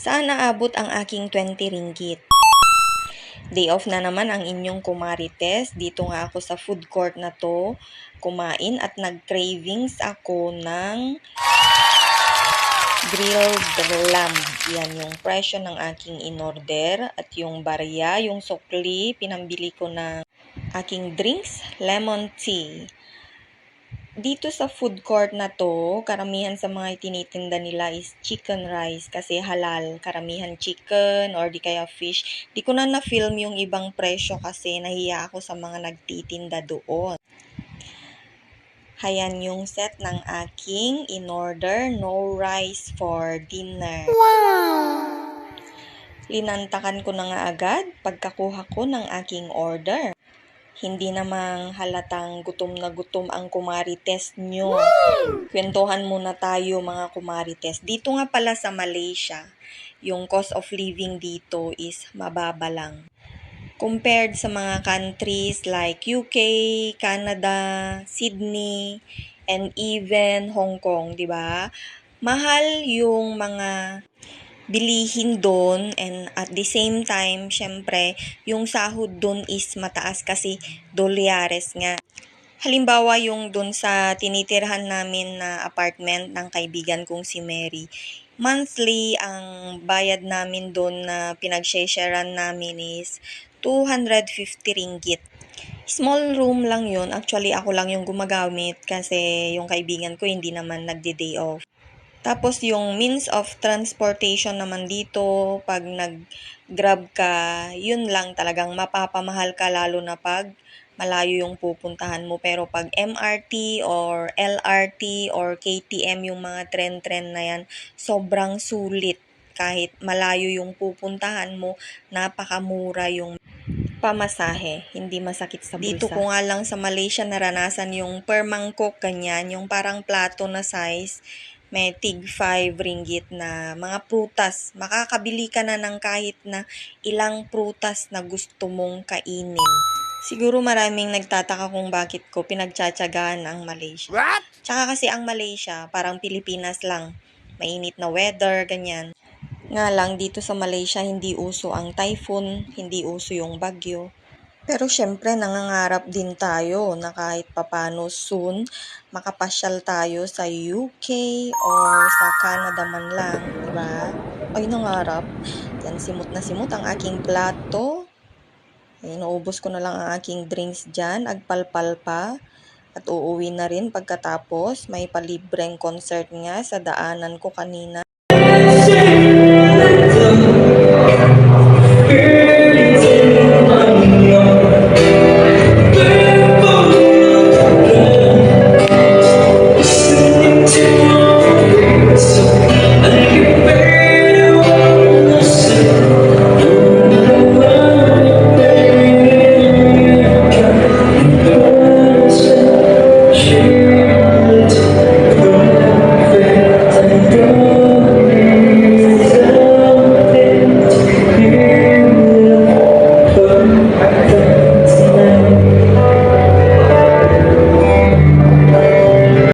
Saan naabot ang aking 20 ringgit? Day off na naman ang inyong kumarites. Dito nga ako sa food court na to kumain at nag-cravings ako ng grilled lamb. Yan yung presyo ng aking in-order. At yung barya, yung sukli, pinambili ko ng aking drinks, lemon tea. Dito sa food court na to, karamihan sa mga tinitinda nila is chicken rice kasi halal. Karamihan chicken or di kaya fish. Di ko na na-film yung ibang presyo kasi nahiya ako sa mga nagtitinda doon. Hayan yung set ng aking in-order, no rice for dinner. Wow! Linantakan ko na nga agad pagkakuha ko ng aking order. Hindi namang halatang gutom na gutom ang kumarites nyo. Kwentuhan muna tayo mga kumarites. Dito nga pala sa Malaysia, yung cost of living dito is mababa lang. Compared sa mga countries like UK, Canada, Sydney, and even Hong Kong, di ba? Mahal yung mga bilihin doon and at the same time, syempre, yung sahod doon is mataas kasi dolyares nga. Halimbawa yung doon sa tinitirhan namin na apartment ng kaibigan kong si Mary, monthly ang bayad namin doon na pinag-sharean namin is 250 ringgit. Small room lang yun. Actually, ako lang yung gumagamit kasi yung kaibigan ko hindi naman nagde-day off. Tapos yung means of transportation naman dito, pag nag-grab ka, yun lang talagang mapapamahal ka lalo na pag malayo yung pupuntahan mo. Pero pag MRT or LRT or KTM, yung mga tren-tren na yan, sobrang sulit. Kahit malayo yung pupuntahan mo, napakamura yung pamasahe, hindi masakit sa bulsa. Dito ko nga lang sa Malaysia naranasan yung per mangkok ganyan, yung parang plato na size, may tig 5 ringgit na mga prutas. Makakabili ka na ng kahit na ilang prutas na gusto mong kainin. Siguro maraming nagtataka kung bakit ko pinagtsatsagaan ang Malaysia. What? Tsaka kasi ang Malaysia, parang Pilipinas lang. Mainit na weather, ganyan. Nga lang, dito sa Malaysia, hindi uso ang typhoon, hindi uso yung bagyo. Pero syempre, nangangarap din tayo na kahit papano soon, makapasyal tayo sa UK or sa Canada man lang, di ba? Ay, nangarap. Yan, simot na simot ang aking plato. Ay, naubos ko na lang ang aking drinks dyan, agpalpal pa. At uuwi na rin pagkatapos, may palibreng concert nga sa daanan ko kanina.